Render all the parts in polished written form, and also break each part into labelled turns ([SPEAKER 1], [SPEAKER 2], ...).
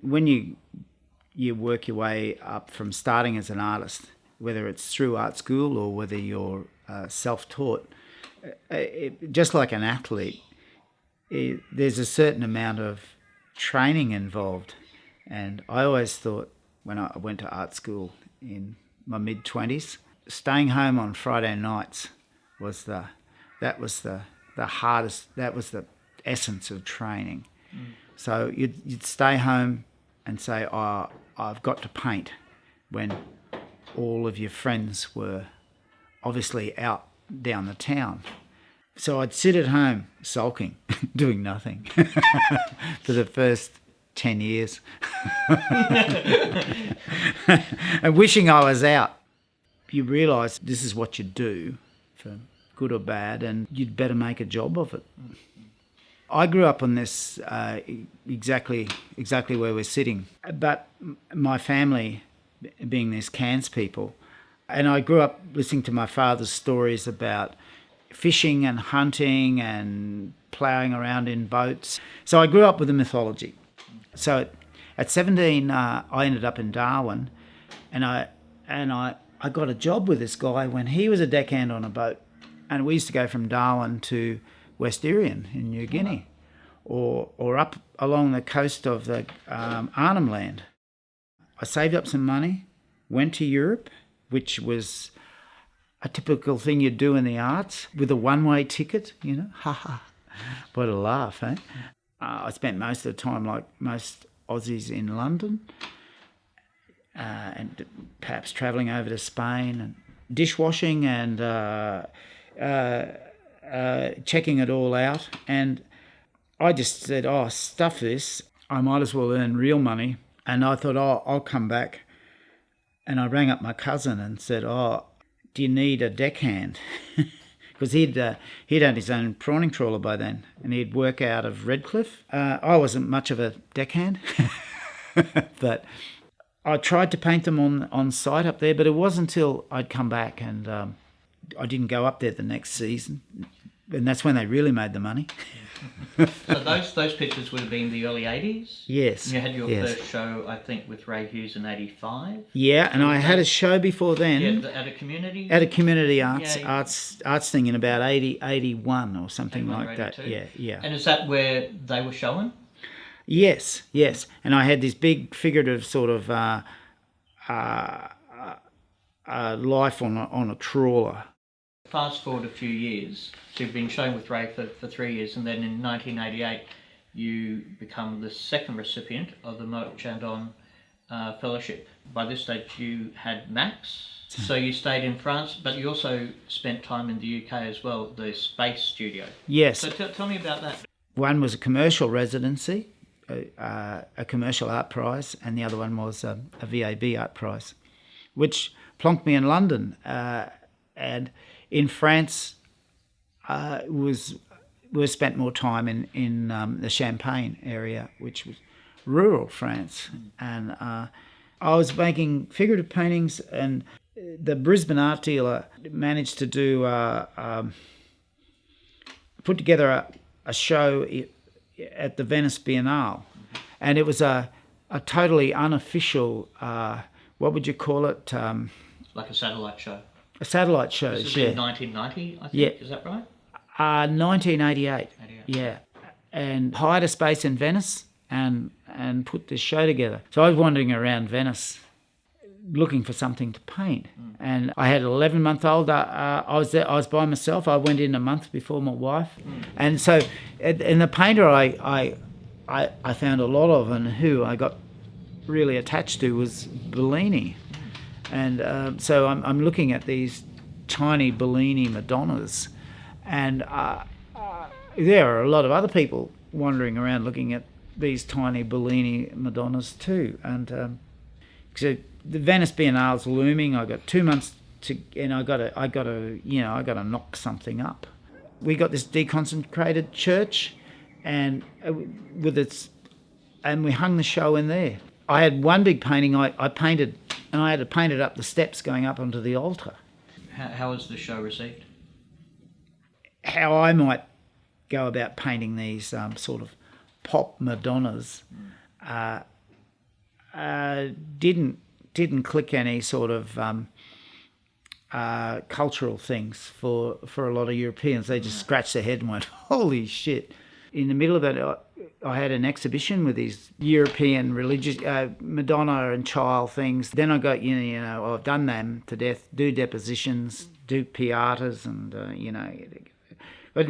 [SPEAKER 1] When you work your way up from starting as an artist, whether it's through art school or whether you're self-taught, just like an athlete, there's a certain amount of training involved. And I always thought when I went to art school in my mid-20s, staying home on Friday nights was the hardest, that was the essence of training. So you'd stay home and say, oh, I've got to paint, when all of your friends were obviously out down the town. So I'd sit at home sulking, doing nothing for the first 10 years and wishing I was out. You realise this is what you do, for good or bad, and you'd better make a job of it. I grew up on this exactly where we're sitting, but my family being these Cairns people, and I grew up listening to my father's stories about fishing and hunting and ploughing around in boats. So I grew up with the mythology. So at 17, I ended up in Darwin, and I got a job with this guy when he was a deckhand on a boat, and we used to go from Darwin to West Irian in New Guinea, or up along the coast of the Arnhem Land. I saved up some money, went to Europe, which was a typical thing you'd do in the arts, with a one-way ticket, ha ha, what a laugh, eh? I spent most of the time, like most Aussies, in London, and perhaps travelling over to Spain, and dishwashing and checking it all out. And I just said, oh, stuff this, I might as well earn real money. And I thought, oh, I'll come back. And I rang up my cousin and said, oh, do you need a deckhand? Because he'd owned his own prawning trawler by then, and he'd work out of Redcliffe. I wasn't much of a deckhand, but I tried to paint them on site up there, but it wasn't until I'd come back, and I didn't go up there the next season, and that's when they really made the money.
[SPEAKER 2] So those pictures would have been the early 80s?
[SPEAKER 1] Yes.
[SPEAKER 2] You had your first show, I think, with Ray Hughes in 85?
[SPEAKER 1] Yeah, and I had a show before then.
[SPEAKER 2] Yeah, at a community?
[SPEAKER 1] At a community arts thing in about 81 or something like that. Yeah.
[SPEAKER 2] And is that where they were showing?
[SPEAKER 1] Yes. And I had this big figurative sort of life on a trawler.
[SPEAKER 2] Fast forward a few years, so you've been showing with Ray for 3 years, and then in 1988 you become the second recipient of the Moët Chandon Fellowship. By this stage you had Max, so you stayed in France, but you also spent time in the UK as well, the Space Studio.
[SPEAKER 1] Yes.
[SPEAKER 2] So tell me about that. One
[SPEAKER 1] was a commercial residency, a commercial art prize, and the other one was a VAB art prize, which plonked me in London. And in France, we spent more time in the Champagne area, which was rural France. And I was making figurative paintings, and the Brisbane art dealer managed to do put together a show at the Venice Biennale, and it was a totally unofficial, what would you call it?
[SPEAKER 2] Like a satellite show.
[SPEAKER 1] A satellite show,
[SPEAKER 2] This is in 1990, I think.
[SPEAKER 1] Yeah.
[SPEAKER 2] Is that right?
[SPEAKER 1] 1988. Yeah, and hired a space in Venice and put this show together. So I was wandering around Venice looking for something to paint, and I had an 11-month-old. I was there. I was by myself. I went in a month before my wife, and so and the painter I found a lot of, and who I got really attached to, was Bellini. And so I'm looking at these tiny Bellini Madonnas, and there are a lot of other people wandering around looking at these tiny Bellini Madonnas too. And so the Venice Biennale's looming. I got 2 months and I got to knock something up. We got this deconsecrated church, and and we hung the show in there. I had one big painting I painted, and I had to paint it up the steps going up onto the altar.
[SPEAKER 2] How was the show received?
[SPEAKER 1] How I might go about painting these sort of pop Madonnas didn't click any sort of cultural things for a lot of Europeans. They just scratched their head and went, "Holy shit!" In the middle of it, I had an exhibition with these European religious Madonna and child things. Then I got, I've done them to death, do depositions, do piatas, and but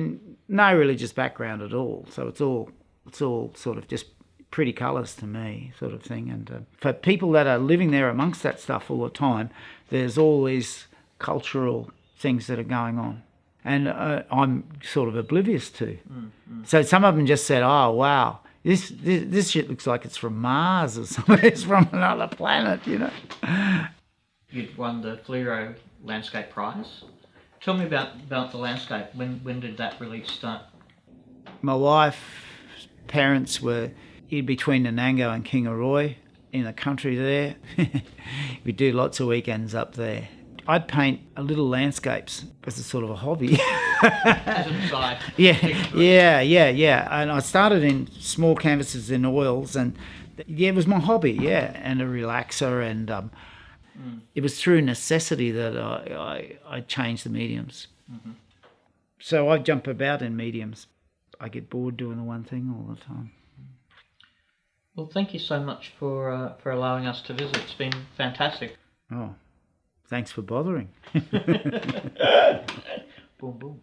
[SPEAKER 1] no religious background at all. So it's all sort of just pretty colours to me, sort of thing. And for people that are living there amongst that stuff all the time, there's all these cultural things that are going on, and I'm sort of oblivious to. So some of them just said, "Oh wow, this shit looks like it's from Mars or something. It's from another planet,"
[SPEAKER 2] You'd won the Fleuro Landscape Prize. Tell me about the landscape. When did that really start?
[SPEAKER 1] My wife's parents were in between Nanango and Kingaroy in the country there. We do lots of weekends up there. I'd paint little landscapes as a sort of a hobby.
[SPEAKER 2] As an aside.
[SPEAKER 1] Yeah. And I started in small canvases in oils, and it was my hobby, and a relaxer, and it was through necessity that I changed the mediums. Mm-hmm. So I jump about in mediums. I get bored doing the one thing all the time.
[SPEAKER 2] Well, thank you so much for allowing us to visit. It's been fantastic.
[SPEAKER 1] Oh, thanks for bothering.
[SPEAKER 2] Boom, boom.